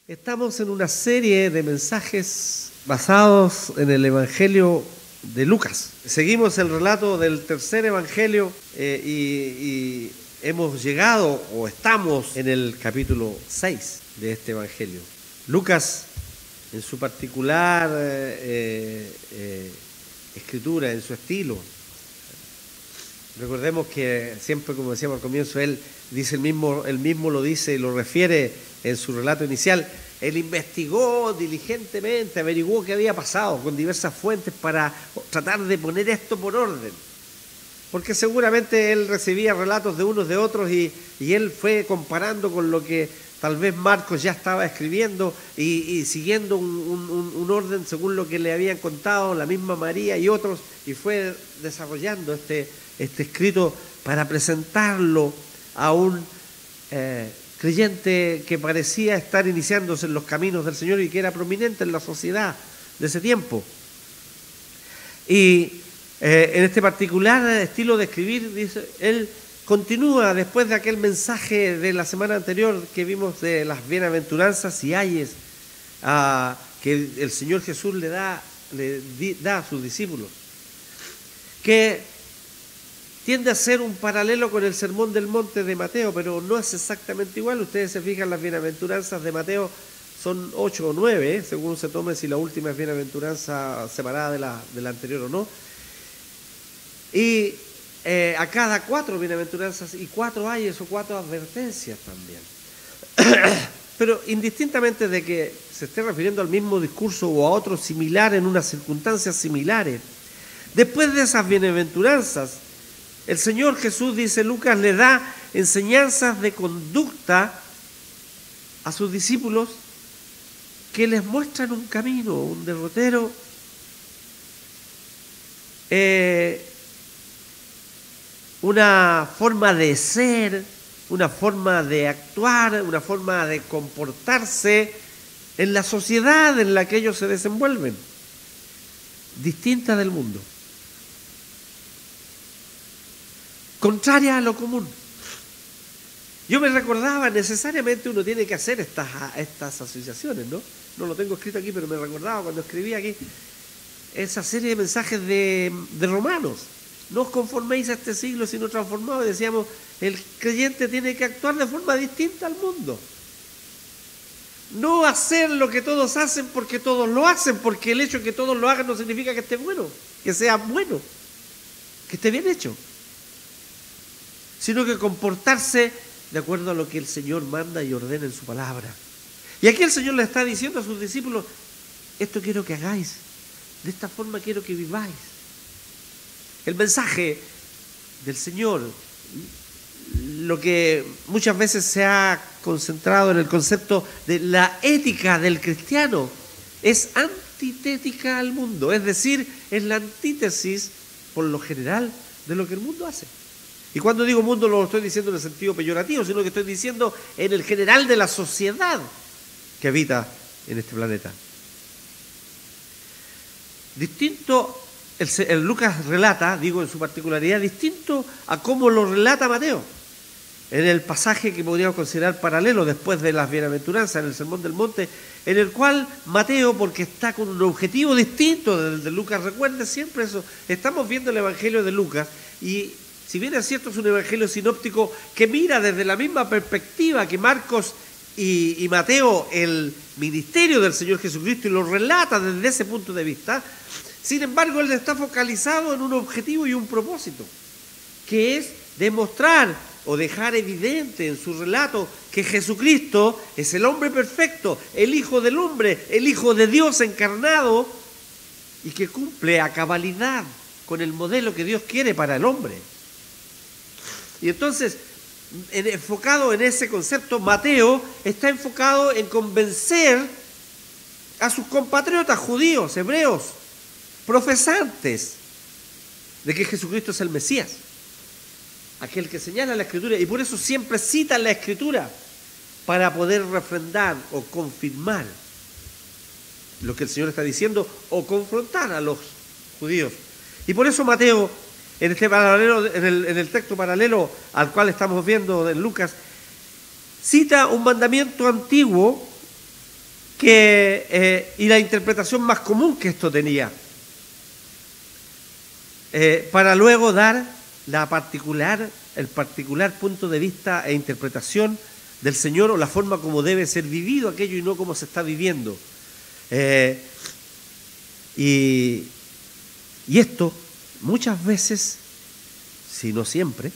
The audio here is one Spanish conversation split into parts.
Estamos en una serie de mensajes basados en el Evangelio de Lucas. Seguimos el relato del tercer Evangelio y hemos llegado o estamos en el capítulo 6 de este Evangelio. Lucas, en su particular escritura, en su estilo. Recordemos que siempre, como decíamos al comienzo, él mismo lo dice y lo refiere en su relato inicial. Él investigó diligentemente, averiguó qué había pasado con diversas fuentes para tratar de poner esto por orden. Porque seguramente él recibía relatos de unos de otros y él fue comparando con lo que tal vez Marcos ya estaba escribiendo y siguiendo un orden según lo que le habían contado la misma María y otros, y fue desarrollando este escrito para presentarlo a un creyente que parecía estar iniciándose en los caminos del Señor y que era prominente en la sociedad de ese tiempo. Y en este particular estilo de escribir, dice, él continúa después de aquel mensaje de la semana anterior que vimos de las bienaventuranzas y ayes que el Señor Jesús le da a sus discípulos, que tiende a ser un paralelo con el Sermón del Monte de Mateo, pero no es exactamente igual. Ustedes se fijan, las bienaventuranzas de Mateo son 8 o 9, según se tome si la última es bienaventuranza separada de la anterior o no. Y a cada 4 bienaventuranzas y 4 ayes o 4 advertencias también. Pero indistintamente de que se esté refiriendo al mismo discurso o a otro similar en unas circunstancias similares, después de esas bienaventuranzas, el Señor Jesús, dice Lucas, le da enseñanzas de conducta a sus discípulos que les muestran un camino, un derrotero, una forma de ser, una forma de actuar, una forma de comportarse en la sociedad en la que ellos se desenvuelven, distinta del mundo, contraria a lo común. Yo me recordaba, necesariamente uno tiene que hacer estas asociaciones, ¿no? No lo tengo escrito aquí, pero me recordaba cuando escribí aquí esa serie de mensajes de Romanos. No os conforméis a este siglo, sino transformados. Decíamos, el creyente tiene que actuar de forma distinta al mundo. No hacer lo que todos hacen porque todos lo hacen, porque el hecho de que todos lo hagan no significa que esté bueno, que sea bueno, que esté bien hecho, sino que comportarse de acuerdo a lo que el Señor manda y ordena en su palabra. Y aquí el Señor le está diciendo a sus discípulos, esto quiero que hagáis, de esta forma quiero que viváis. El mensaje del Señor, lo que muchas veces se ha concentrado en el concepto de la ética del cristiano, es antitética al mundo, es decir, es la antítesis, por lo general, de lo que el mundo hace. Y cuando digo mundo no lo estoy diciendo en el sentido peyorativo, sino que estoy diciendo en el general de la sociedad que habita en este planeta. Distinto, el Lucas relata, digo en su particularidad, distinto a cómo lo relata Mateo, en el pasaje que podríamos considerar paralelo después de las bienaventuranzas, en el Sermón del Monte, en el cual Mateo, porque está con un objetivo distinto del de Lucas, recuerden siempre eso, estamos viendo el Evangelio de Lucas y si bien es cierto, es un evangelio sinóptico que mira desde la misma perspectiva que Marcos y Mateo el ministerio del Señor Jesucristo y lo relata desde ese punto de vista. Sin embargo, él está focalizado en un objetivo y un propósito, que es demostrar o dejar evidente en su relato que Jesucristo es el hombre perfecto, el Hijo del hombre, el Hijo de Dios encarnado y que cumple a cabalidad con el modelo que Dios quiere para el hombre. Y entonces, enfocado en ese concepto, Mateo está enfocado en convencer a sus compatriotas judíos, hebreos, profesantes, de que Jesucristo es el Mesías, aquel que señala la Escritura, y por eso siempre cita la Escritura para poder refrendar o confirmar lo que el Señor está diciendo o confrontar a los judíos. Y por eso Mateo, en este paralelo, en el texto paralelo al cual estamos viendo en Lucas, cita un mandamiento antiguo y la interpretación más común que esto tenía, para luego dar el particular punto de vista e interpretación del Señor, o la forma como debe ser vivido aquello y no como se está viviendo. Y esto muchas veces, si no siempre,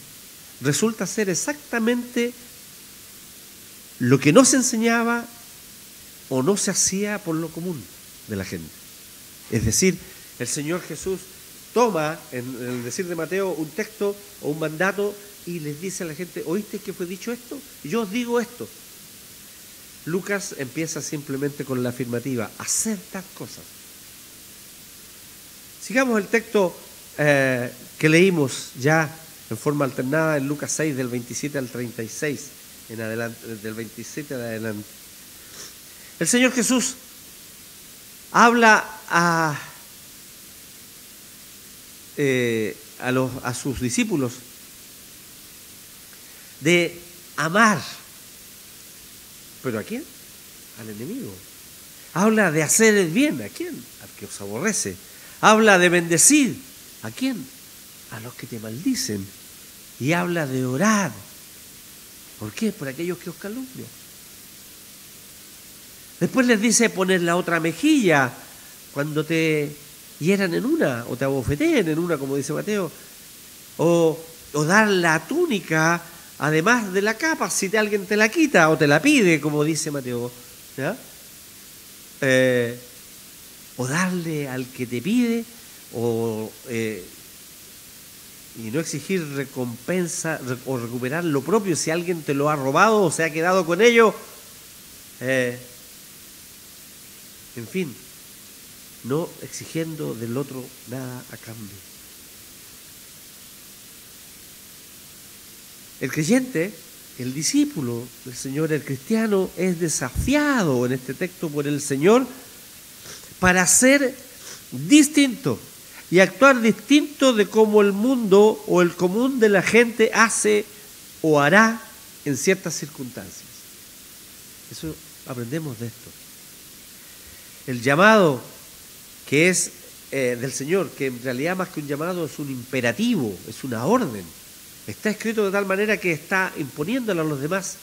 resulta ser exactamente lo que no se enseñaba o no se hacía por lo común de la gente. Es decir, el Señor Jesús toma, en el decir de Mateo, un texto o un mandato y les dice a la gente: ¿oíste que fue dicho esto? Yo os digo esto. Lucas empieza simplemente con la afirmativa: hacer tal cosas. Sigamos el texto que leímos ya en forma alternada en Lucas 6, del 27 al 36, en adelante, del 27 en adelante. El Señor Jesús habla a sus discípulos de amar. ¿Pero a quién? Al enemigo. Habla de hacer el bien. ¿A quién? Al que os aborrece. Habla de bendecir. ¿A quién? A los que te maldicen. Y habla de orar. ¿Por qué? Por aquellos que os calumnian. Después les dice poner la otra mejilla cuando te hieran en una, o te abofeteen en una, como dice Mateo, o dar la túnica además de la capa si alguien te la quita o te la pide, como dice Mateo, ¿ya? O darle al que te pide, y no exigir recompensa o recuperar lo propio si alguien te lo ha robado o se ha quedado con ello. En fin, no exigiendo del otro nada a cambio. El creyente, el discípulo del Señor, el cristiano, es desafiado en este texto por el Señor para ser distinto y actuar distinto de cómo el mundo o el común de la gente hace o hará en ciertas circunstancias. Eso aprendemos de esto. El llamado que es del Señor, que en realidad más que un llamado es un imperativo, es una orden, está escrito de tal manera que está imponiéndolo a los demás,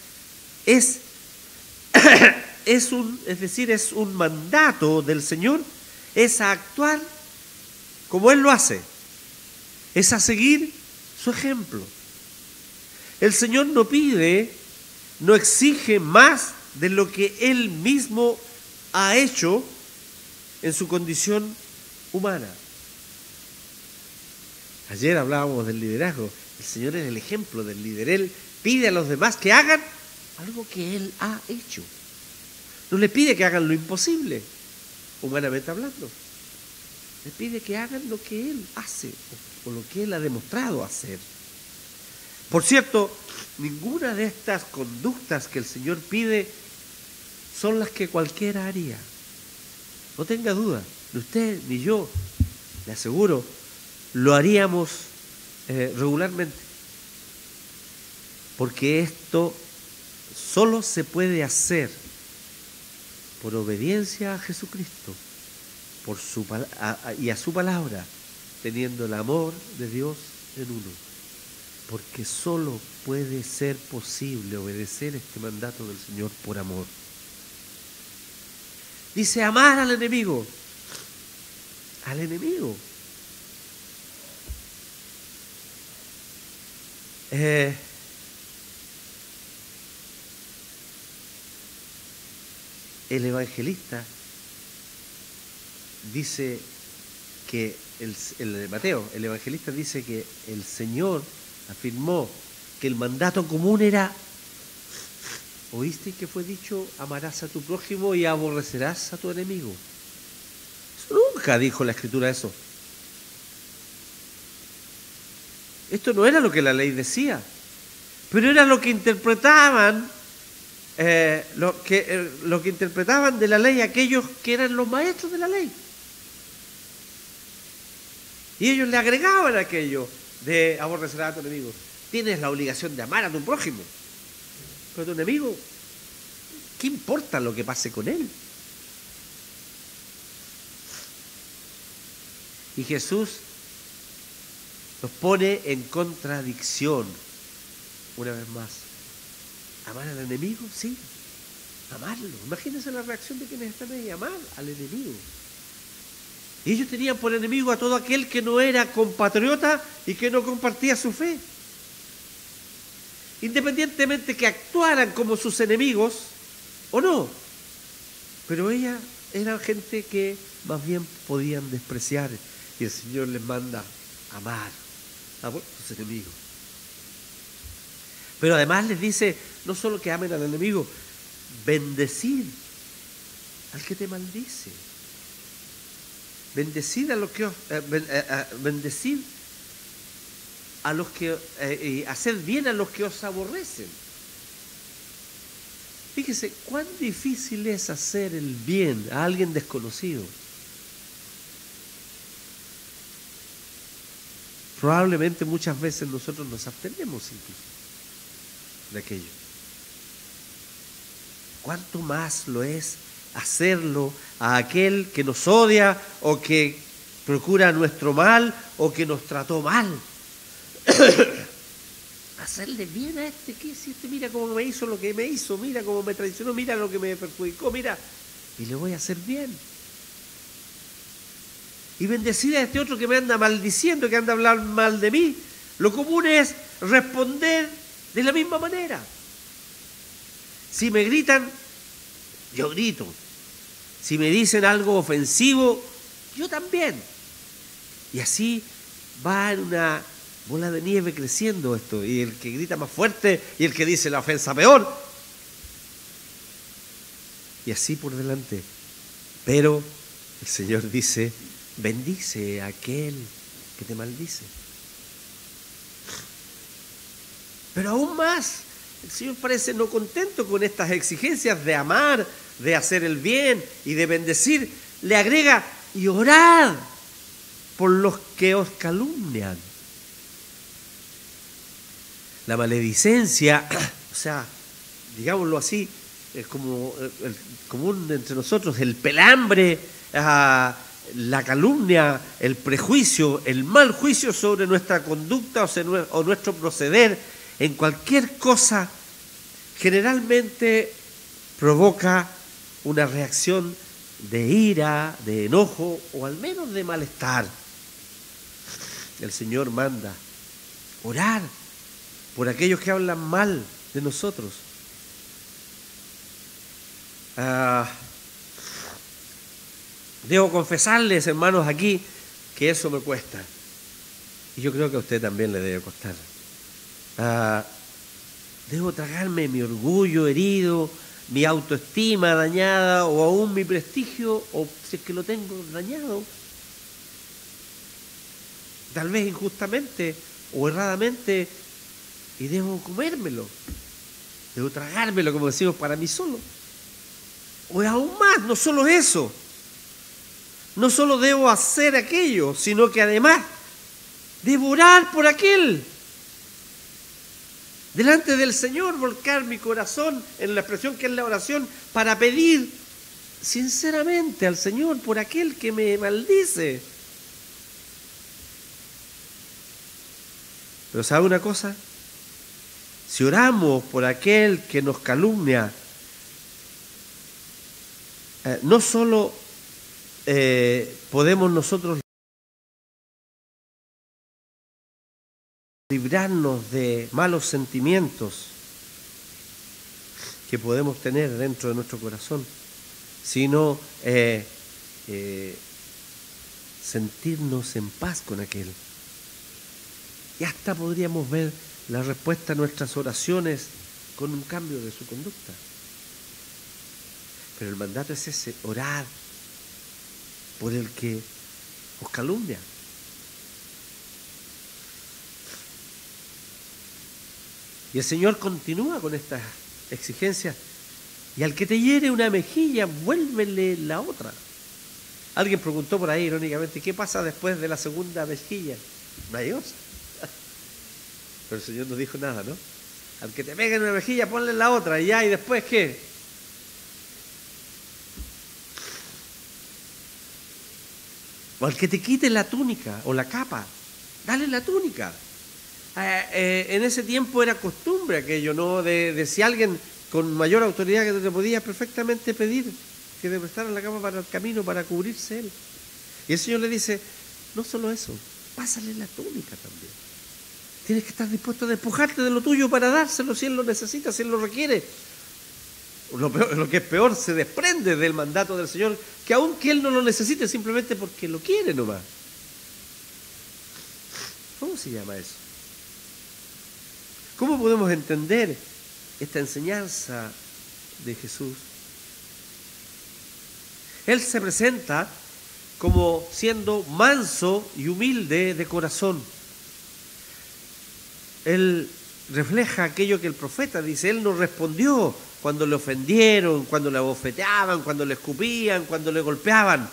es un mandato del Señor, es a actuar como Él lo hace, es a seguir su ejemplo. El Señor no pide, no exige más de lo que Él mismo ha hecho en su condición humana. Ayer hablábamos del liderazgo. El Señor es el ejemplo del líder. Él pide a los demás que hagan algo que Él ha hecho. No le pide que hagan lo imposible, humanamente hablando. Le pide que hagan lo que Él hace o lo que Él ha demostrado hacer. Por cierto, ninguna de estas conductas que el Señor pide son las que cualquiera haría. No tenga duda, ni usted ni yo, le aseguro, lo haríamos regularmente. Porque esto solo se puede hacer por obediencia a Jesucristo y a su palabra, teniendo el amor de Dios en uno. Porque solo puede ser posible obedecer este mandato del Señor por amor. Dice amar al enemigo. Al enemigo. El evangelista dice que el Mateo, el evangelista dice que el Señor afirmó que el mandato común era: ¿oíste que fue dicho, amarás a tu prójimo y aborrecerás a tu enemigo? Eso nunca dijo la Escritura eso. Esto no era lo que la ley decía, pero era lo que interpretaban, lo que interpretaban de la ley aquellos que eran los maestros de la ley. Y ellos le agregaban aquello de aborrecer a tu enemigo. Tienes la obligación de amar a tu prójimo. Pero tu enemigo, ¿qué importa lo que pase con él? Y Jesús nos pone en contradicción, una vez más. ¿Amar al enemigo? Sí, amarlo. Imagínense la reacción de quienes están ahí, amar al enemigo. Y ellos tenían por enemigo a todo aquel que no era compatriota y que no compartía su fe. Independientemente que actuaran como sus enemigos o no. Pero ella era gente que más bien podían despreciar. Y el Señor les manda amar a sus enemigos. Pero además les dice, no solo que amen al enemigo, bendecid al que te maldice. Bendecid a los que bendecid a los que haced bien a los que os aborrecen. Fíjese cuán difícil es hacer el bien a alguien desconocido. Probablemente muchas veces nosotros nos abstenemos incluso de aquello. ¿Cuánto más lo es hacerlo a aquel que nos odia o que procura nuestro mal o que nos trató mal? Hacerle bien a este, ¿qué si este mira cómo me hizo lo que me hizo, mira cómo me traicionó, mira lo que me perjudicó, mira, y le voy a hacer bien. Y bendecir a este otro que me anda maldiciendo, que anda hablando mal de mí. Lo común es responder de la misma manera. Si me gritan, yo grito. Si me dicen algo ofensivo, yo también. Y así va en una bola de nieve creciendo esto. Y el que grita más fuerte y el que dice la ofensa peor. Y así por delante. Pero el Señor dice, bendice a aquel que te maldice. Pero aún más, el Señor parece no contento con estas exigencias de amar, de hacer el bien y de bendecir. Le agrega, y orad por los que os calumnian. La maledicencia, o sea, digámoslo así, es como el común entre nosotros, el pelambre, la calumnia, el prejuicio, el mal juicio sobre nuestra conducta o nuestro proceder en cualquier cosa, generalmente provoca una reacción de ira, de enojo o al menos de malestar. El Señor manda orar por aquellos que hablan mal de nosotros. Debo confesarles, hermanos, aquí, que eso me cuesta. Y yo creo que a usted también le debe costar. Debo tragarme mi orgullo herido, mi autoestima dañada, o aún mi prestigio, o si es que lo tengo dañado, tal vez injustamente o erradamente, y debo comérmelo, debo tragármelo, como decimos, para mí solo. O aún más, no solo eso, no solo debo hacer aquello, sino que además debo orar por aquel. Delante del Señor, volcar mi corazón en la expresión que es la oración para pedir sinceramente al Señor por aquel que me maldice. Pero ¿sabe una cosa? Si oramos por aquel que nos calumnia, no solo podemos nosotros librarnos de malos sentimientos que podemos tener dentro de nuestro corazón, sino sentirnos en paz con aquel. Y hasta podríamos ver la respuesta a nuestras oraciones con un cambio de su conducta. Pero el mandato es ese, orar por el que os calumnia. Y el Señor continúa con estas exigencias. Y al que te hiere una mejilla, vuélvele la otra. Alguien preguntó por ahí irónicamente, ¿qué pasa después de la segunda mejilla? Maravillosa. Pero el Señor no dijo nada, ¿no? Al que te pega en una mejilla, ponle la otra. Y ya, ¿y después qué? O al que te quite la túnica o la capa, dale la túnica. En ese tiempo era costumbre aquello, ¿no? De si alguien con mayor autoridad que te podía perfectamente pedir que te prestaran la capa para el camino, para cubrirse él. Y el Señor le dice, no solo eso, pásale la túnica también. Tienes que estar dispuesto a despojarte de lo tuyo para dárselo si Él lo necesita, si Él lo requiere. Lo que es peor, se desprende del mandato del Señor, que aunque Él no lo necesite, simplemente porque lo quiere nomás. ¿Cómo se llama eso? ¿Cómo podemos entender esta enseñanza de Jesús? Él se presenta como siendo manso y humilde de corazón. Él refleja aquello que el profeta dice. Él no respondió cuando le ofendieron, cuando le abofeteaban, cuando le escupían, cuando le golpeaban.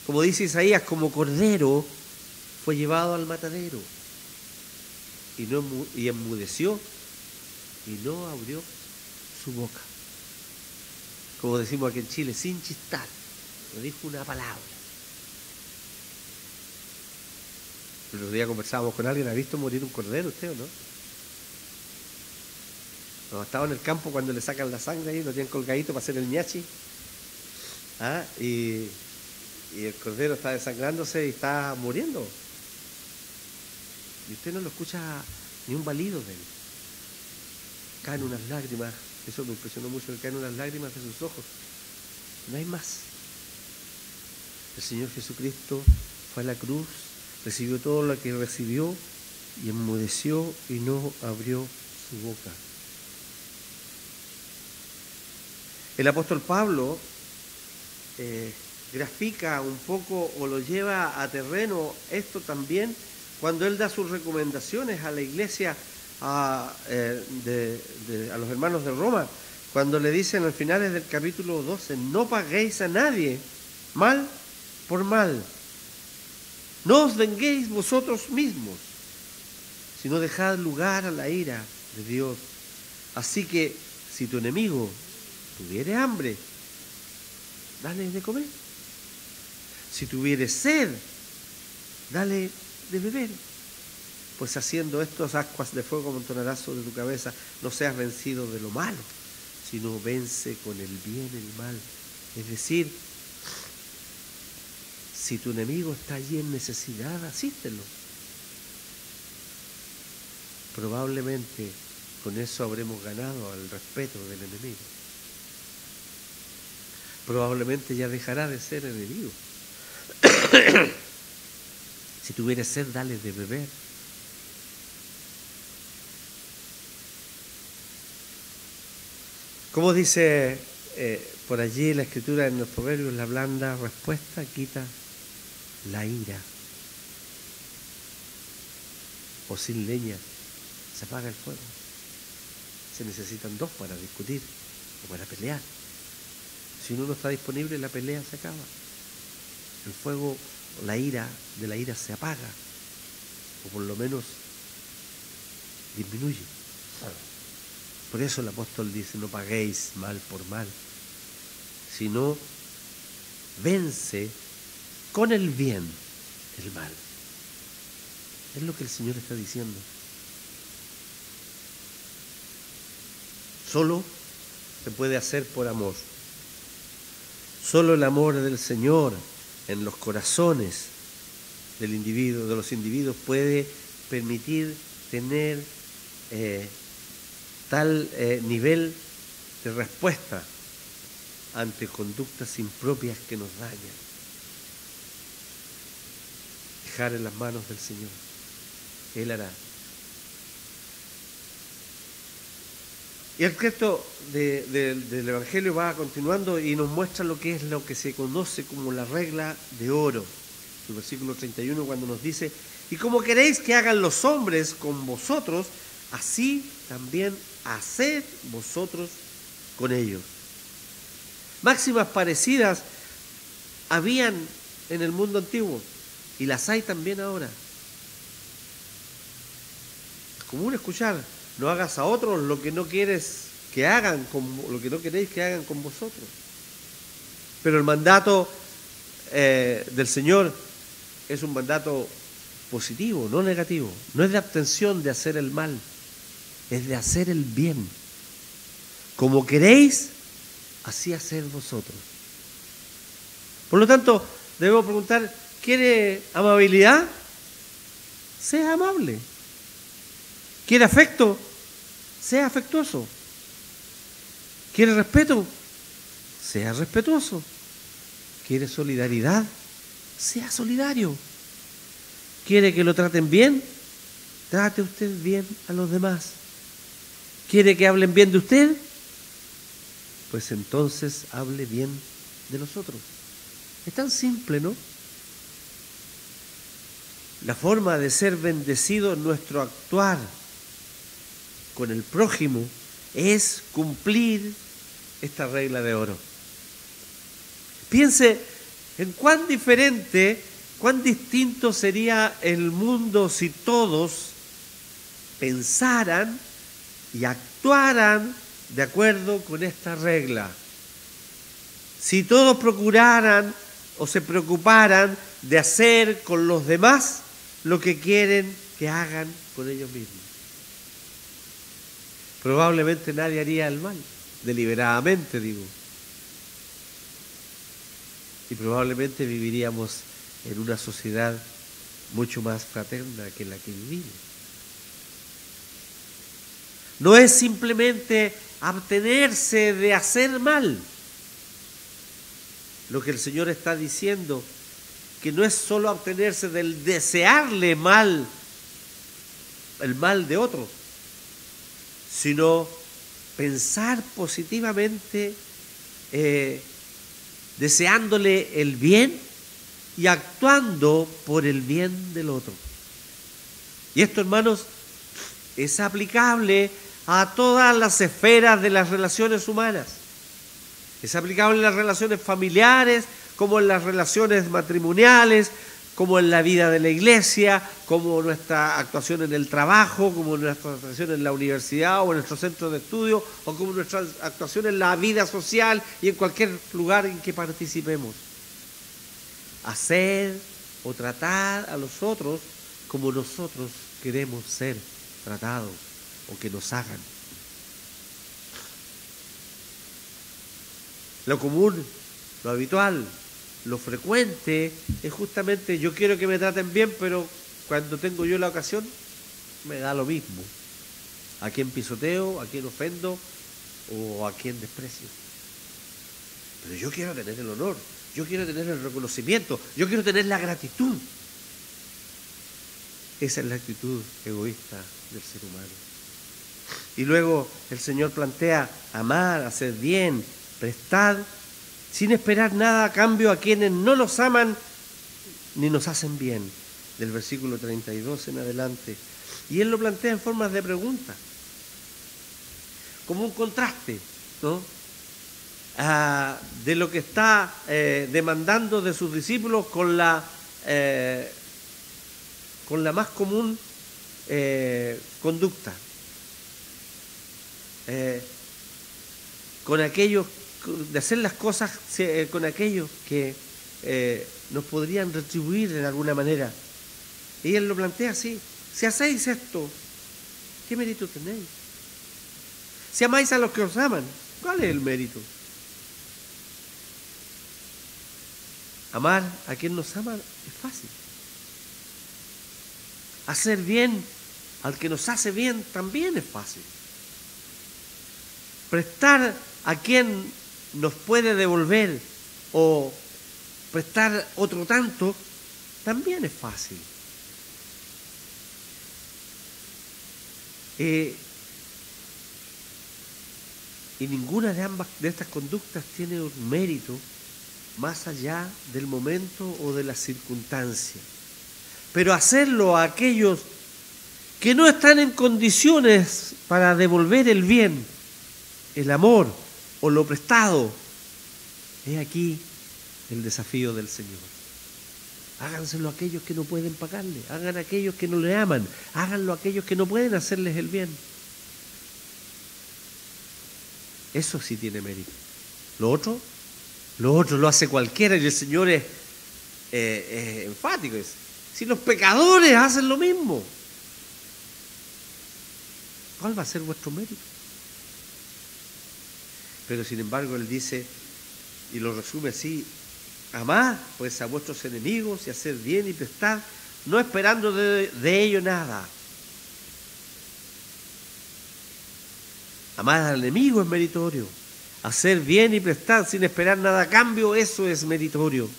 Como dice Isaías, como cordero fue llevado al matadero y enmudeció y no abrió su boca. Como decimos aquí en Chile, sin chistar, no dijo una palabra. El otro día conversábamos con alguien, ¿ha visto morir un cordero usted o no? No, estaba en el campo cuando le sacan la sangre ahí, lo tienen colgadito para hacer el ñachi. Y el cordero está desangrándose y está muriendo. Y usted no lo escucha ni un balido de él. Caen unas lágrimas, eso me impresionó mucho, caen unas lágrimas de sus ojos. No hay más. El Señor Jesucristo fue a la cruz, recibió todo lo que recibió y enmudeció y no abrió su boca. El apóstol Pablo grafica un poco o lo lleva a terreno esto también cuando él da sus recomendaciones a la iglesia, a los hermanos de Roma, cuando le dicen al finales del capítulo 12, no paguéis a nadie mal por mal, no os venguéis vosotros mismos, sino dejad lugar a la ira de Dios. Así que si tu enemigo tuviere hambre, dale de comer. Si tuviere sed, dale de beber. Pues haciendo estos ascuas de fuego amontonarás sobre tu cabeza. No seas vencido de lo malo, sino vence con el bien el mal. Es decir, si tu enemigo está allí en necesidad, asístelo. Probablemente con eso habremos ganado al respeto del enemigo. Probablemente ya dejará de ser enemigo. Si tuviera sed, dale de beber. Como dice por allí la escritura en los proverbios, la blanda respuesta quita la ira. O sin leña se apaga el fuego. Se necesitan dos para discutir o para pelear. Si uno no está disponible, la pelea se acaba. El fuego, la ira, de la ira se apaga, o por lo menos disminuye. Por eso el apóstol dice, no paguéis mal por mal, sino vence con el bien el mal. Es lo que el Señor está diciendo. Solo se puede hacer por amor. Solo el amor del Señor en los corazones del individuo, de los individuos, puede permitir tener tal nivel de respuesta ante conductas impropias que nos dañan. Dejar en las manos del Señor. Él hará. Y el texto del Evangelio va continuando y nos muestra lo que es lo que se conoce como la regla de oro. El versículo 31 cuando nos dice, y como queréis que hagan los hombres con vosotros, así también haced vosotros con ellos. Máximas parecidas habían en el mundo antiguo y las hay también ahora. Es común escuchar, no hagas a otros lo que no quieres que hagan, lo que no queréis que hagan con vosotros. Pero el mandato del Señor es un mandato positivo, no negativo. No es de abstención de hacer el mal, es de hacer el bien. Como queréis, así haced vosotros. Por lo tanto, debemos preguntar, ¿quiere amabilidad? Sea amable. ¿Quiere afecto? Sea afectuoso. ¿Quiere respeto? Sea respetuoso. ¿Quiere solidaridad? Sea solidario. ¿Quiere que lo traten bien? Trate usted bien a los demás. ¿Quiere que hablen bien de usted? Pues entonces hable bien de los otros. Es tan simple, ¿no? La forma de ser bendecido en nuestro actuar con el prójimo es cumplir esta regla de oro. Piense en cuán diferente, cuán distinto sería el mundo si todos pensaran y actuaran de acuerdo con esta regla. Si todos procuraran o se preocuparan de hacer con los demás lo que quieren que hagan con ellos mismos. Probablemente nadie haría el mal, deliberadamente digo. Y probablemente viviríamos en una sociedad mucho más fraterna que la que vivimos. No es simplemente abstenerse de hacer mal. Lo que el Señor está diciendo, que no es solo abstenerse del desearle mal, el mal de otros, sino pensar positivamente, deseándole el bien y actuando por el bien del otro. Y esto, hermanos, es aplicable a todas las esferas de las relaciones humanas. Es aplicable en las relaciones familiares, como en las relaciones matrimoniales, como en la vida de la iglesia, como nuestra actuación en el trabajo, como nuestra actuación en la universidad o en nuestro centro de estudio, o como nuestra actuación en la vida social y en cualquier lugar en que participemos. Hacer o tratar a los otros como nosotros queremos ser tratados o que nos hagan. Lo común, lo habitual, lo frecuente es justamente yo quiero que me traten bien, pero cuando tengo yo la ocasión me da lo mismo. A quién pisoteo, a quién ofendo o a quién desprecio. Pero yo quiero tener el honor, yo quiero tener el reconocimiento, yo quiero tener la gratitud. Esa es la actitud egoísta del ser humano. Y luego el Señor plantea amar, hacer bien, prestad, sin esperar nada a cambio a quienes no nos aman ni nos hacen bien, del versículo 32 en adelante. Y Él lo plantea en formas de pregunta, como un contraste, ¿no? De lo que está demandando de sus discípulos con la más común conducta, con aquellos, de hacer las cosas con aquellos que nos podrían retribuir de alguna manera. Y Él lo plantea así: si hacéis esto, ¿qué mérito tenéis? Si amáis a los que os aman, ¿cuál es el mérito? Amar a quien nos ama es fácil. Hacer bien al que nos hace bien también es fácil. Prestar a quien nos puede devolver o prestar otro tanto también es fácil. Y ninguna de estas conductas tiene un mérito más allá del momento o de las circunstancias. Pero hacerlo a aquellos que no están en condiciones para devolver el bien, el amor o lo prestado, es aquí el desafío del Señor. Háganselo a aquellos que no pueden pagarle, hagan a aquellos que no le aman, háganlo a aquellos que no pueden hacerles el bien. Eso sí tiene mérito. Lo otro lo hace cualquiera, y el Señor es enfático. Es, si los pecadores hacen lo mismo, ¿cuál va a ser vuestro mérito? Pero sin embargo él dice, y lo resume así: amad pues a vuestros enemigos y haced bien y prestad, no esperando de ello nada. Amar al enemigo es meritorio. Hacer bien y prestar sin esperar nada a cambio, eso es meritorio.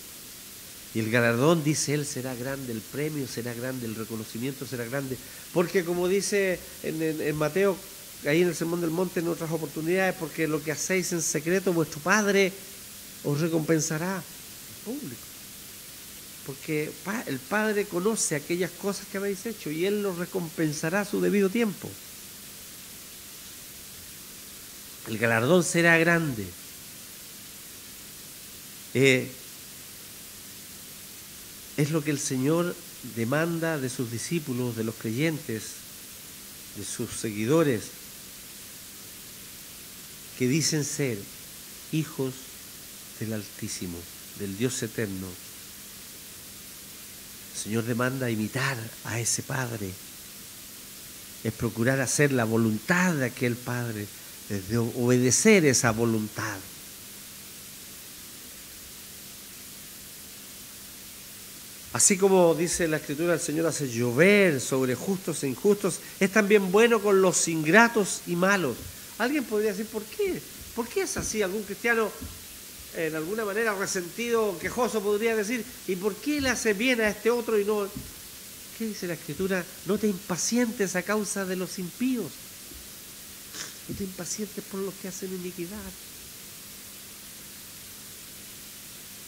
Y el galardón, dice él, será grande, el premio será grande, el reconocimiento será grande. Porque como dice en Mateo, ahí en el Sermón del Monte, en otras oportunidades, porque lo que hacéis en secreto, vuestro Padre os recompensará en público. Porque el Padre conoce aquellas cosas que habéis hecho y Él los recompensará a su debido tiempo. El galardón será grande. Es lo que el Señor demanda de sus discípulos, de los creyentes, de sus seguidores, que dicen ser hijos del Altísimo, del Dios eterno. El Señor demanda imitar a ese Padre, es procurar hacer la voluntad de aquel Padre, es de obedecer esa voluntad. Así como dice la Escritura, el Señor hace llover sobre justos e injustos, es también bueno con los ingratos y malos. Alguien podría decir, ¿por qué? ¿Por qué es así? Algún cristiano, en alguna manera resentido, quejoso, podría decir, ¿y por qué le hace bien a este otro y no? ¿Qué dice la Escritura? No te impacientes a causa de los impíos. No te impacientes por los que hacen iniquidad.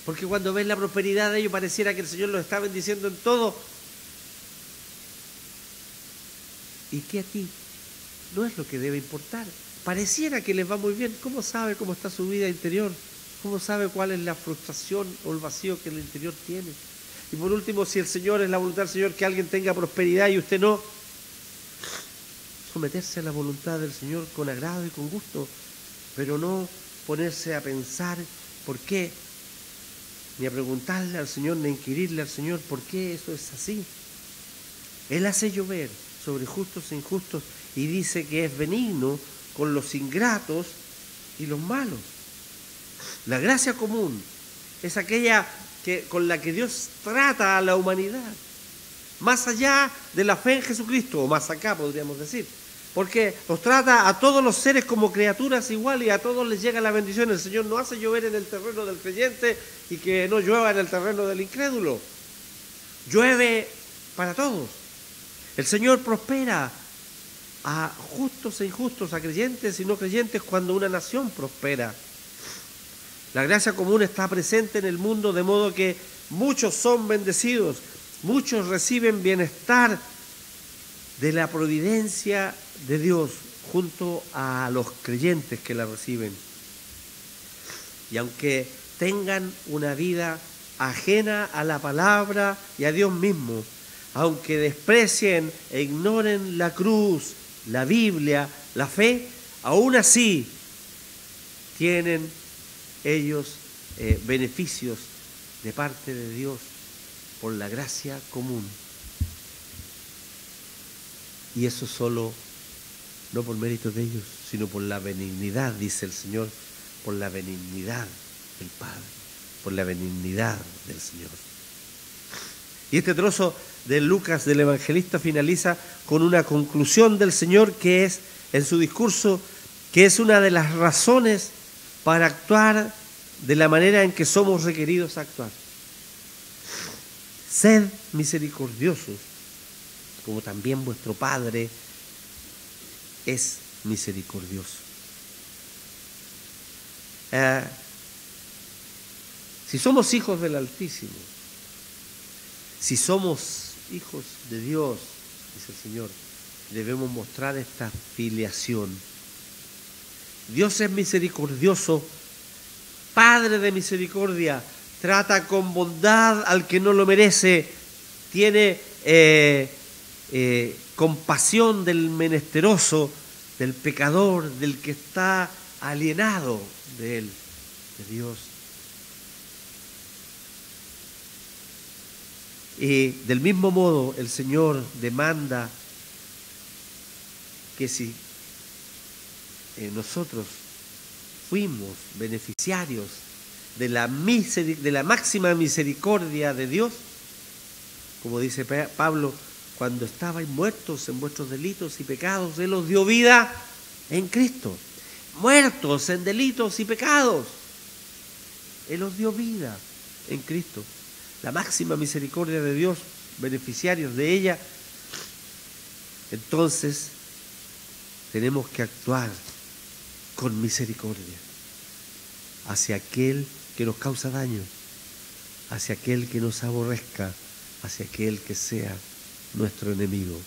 Porque cuando ves la prosperidad de ellos, pareciera que el Señor los está bendiciendo en todo. ¿Y qué a ti? No es lo que debe importar. Pareciera que les va muy bien. ¿Cómo sabe cómo está su vida interior? ¿Cómo sabe cuál es la frustración o el vacío que el interior tiene? Y por último, si el Señor es la voluntad del Señor que alguien tenga prosperidad y usted no, someterse a la voluntad del Señor con agrado y con gusto, pero no ponerse a pensar por qué, ni a preguntarle al Señor, ni a inquirirle al Señor por qué eso es así. Él hace llover sobre justos e injustos y dice que es benigno con los ingratos y los malos. La gracia común es aquella con la que Dios trata a la humanidad, más allá de la fe en Jesucristo, o más acá podríamos decir, porque los trata a todos los seres como criaturas igual y a todos les llega la bendición. El Señor no hace llover en el terreno del creyente y que no llueva en el terreno del incrédulo. Llueve para todos. El Señor prospera a justos e injustos, a creyentes y no creyentes, cuando una nación prospera. La gracia común está presente en el mundo, de modo que muchos son bendecidos, muchos reciben bienestar de la providencia de Dios junto a los creyentes que la reciben. Y aunque tengan una vida ajena a la palabra y a Dios mismo, aunque desprecien e ignoren la cruz, la Biblia, la fe, aún así tienen ellos beneficios de parte de Dios por la gracia común. Y eso solo, no por mérito de ellos, sino por la benignidad, dice el Señor, por la benignidad del Padre, por la benignidad del Señor. Y este trozo de Lucas, del evangelista, finaliza con una conclusión del Señor, que es, en su discurso, que es una de las razones para actuar de la manera en que somos requeridos a actuar. Sed misericordiosos, como también vuestro Padre es misericordioso. Si somos hijos del Altísimo, si somos hijos de Dios, dice el Señor, debemos mostrar esta filiación. Dios es misericordioso, Padre de misericordia, trata con bondad al que no lo merece, tiene compasión del menesteroso, del pecador, del que está alienado de Él, de Dios. Y del mismo modo el Señor demanda que si nosotros fuimos beneficiarios de la máxima misericordia de Dios, como dice Pablo, cuando estabais muertos en vuestros delitos y pecados, Él os dio vida en Cristo. Muertos en delitos y pecados, Él os dio vida en Cristo. La máxima misericordia de Dios, beneficiarios de ella. Entonces, tenemos que actuar con misericordia hacia aquel que nos causa daño, hacia aquel que nos aborrezca, hacia aquel que sea nuestro enemigo.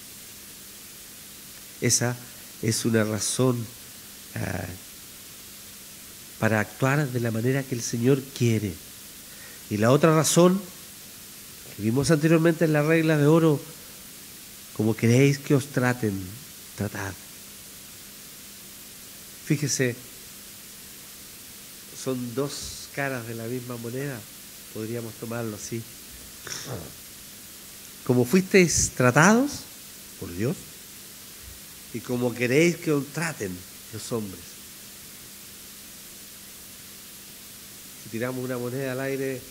Esa es una razón para actuar de la manera que el Señor quiere. Y la otra razón, que vimos anteriormente en la regla de oro, como queréis que os traten, tratad. Fíjese, son dos caras de la misma moneda, podríamos tomarlo así. Como fuisteis tratados por Dios y como queréis que os traten los hombres. Si tiramos una moneda al aire,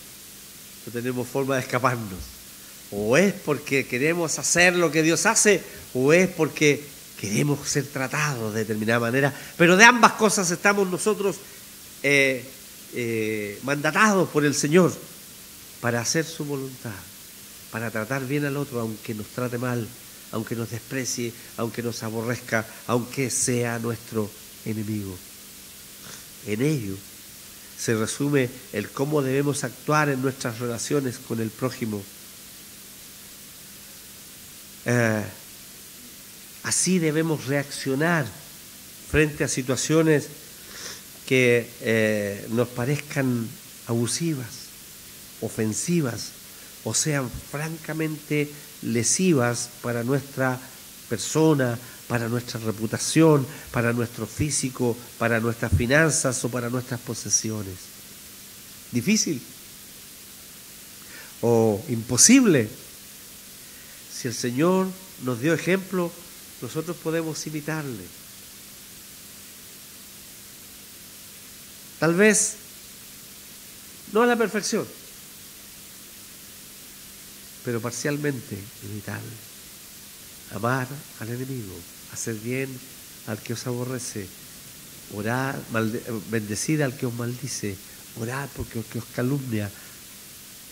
no tenemos forma de escaparnos. O es porque queremos hacer lo que Dios hace, o es porque queremos ser tratados de determinada manera. Pero de ambas cosas estamos nosotros mandatados por el Señor para hacer su voluntad, para tratar bien al otro, aunque nos trate mal, aunque nos desprecie, aunque nos aborrezca, aunque sea nuestro enemigo. En ello se resume el cómo debemos actuar en nuestras relaciones con el prójimo. Así debemos reaccionar frente a situaciones que nos parezcan abusivas, ofensivas, o sean francamente lesivas para nuestra persona, para nuestra reputación, para nuestro físico, para nuestras finanzas o para nuestras posesiones. Difícil o imposible. Si el Señor nos dio ejemplo, nosotros podemos imitarle. Tal vez no a la perfección, pero parcialmente imitarle. Amar al enemigo, hacer bien al que os aborrece, orar, bendecir al que os maldice, orar porque el que os calumnia,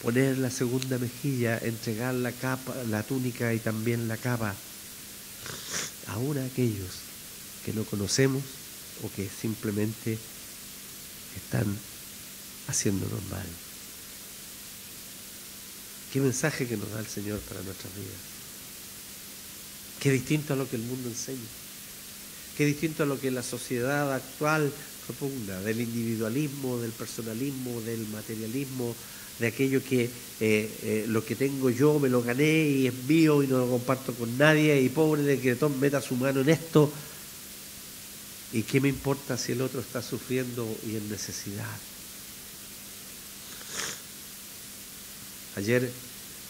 poner la segunda mejilla, entregar la capa, la túnica y también la capa, aún a aquellos que no conocemos o que simplemente están haciéndonos mal. Qué mensaje que nos da el Señor para nuestras vidas. Qué distinto a lo que el mundo enseña. Qué distinto a lo que la sociedad actual propugna, del individualismo, del personalismo, del materialismo, de aquello que lo que tengo yo me lo gané y es mío y no lo comparto con nadie, y pobre de que meta su mano en esto. ¿Y qué me importa si el otro está sufriendo y en necesidad? Ayer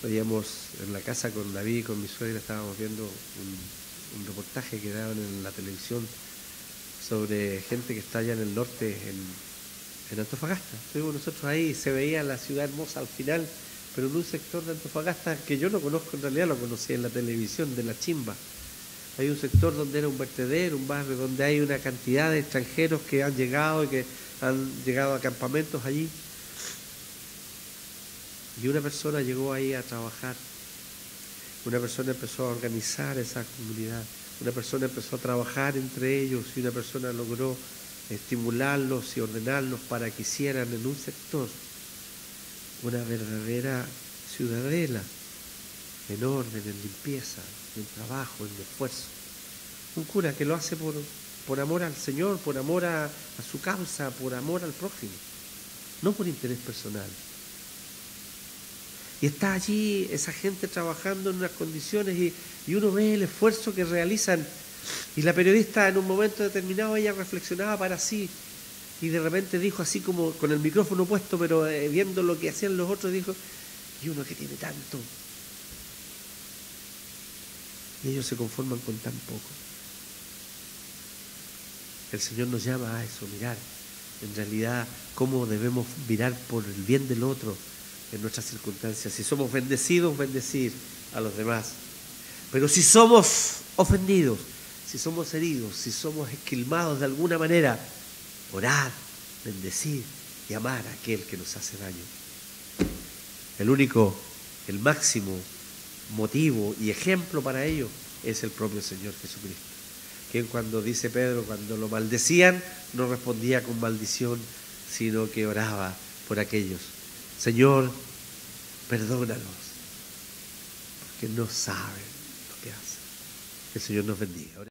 veíamos en la casa con David y con mi suegra, estábamos viendo un reportaje que daban en la televisión sobre gente que está allá en el norte, en Antofagasta. Estuvimos nosotros ahí, se veía la ciudad hermosa al final, pero en un sector de Antofagasta que yo no conozco, en realidad lo conocí en la televisión, de La Chimba. Hay un sector donde era un vertedero, un barrio donde hay una cantidad de extranjeros que han llegado y que han llegado a campamentos allí. Y una persona llegó ahí a trabajar, una persona empezó a organizar esa comunidad, una persona empezó a trabajar entre ellos y una persona logró estimularlos y ordenarlos para que hicieran en un sector una verdadera ciudadela, en orden, en limpieza, en trabajo, en esfuerzo. Un cura que lo hace por amor al Señor, por amor a su causa, por amor al prójimo, no por interés personal. Y está allí esa gente trabajando en unas condiciones y uno ve el esfuerzo que realizan. Y la periodista en un momento determinado, ella reflexionaba para sí y de repente dijo así como con el micrófono puesto, pero viendo lo que hacían los otros, dijo: y uno que tiene tanto, y ellos se conforman con tan poco. El Señor nos llama a eso, mirar en realidad cómo debemos mirar por el bien del otro en nuestras circunstancias. Si somos bendecidos, bendecir a los demás. Pero si somos ofendidos, si somos heridos, si somos esquilmados de alguna manera, orar, bendecir y amar a aquel que nos hace daño. El máximo motivo y ejemplo para ello es el propio Señor Jesucristo, quien, cuando dice Pedro, cuando lo maldecían, no respondía con maldición, sino que oraba por aquellos. Señor, perdónalos, porque no saben lo que hacen. Que el Señor nos bendiga.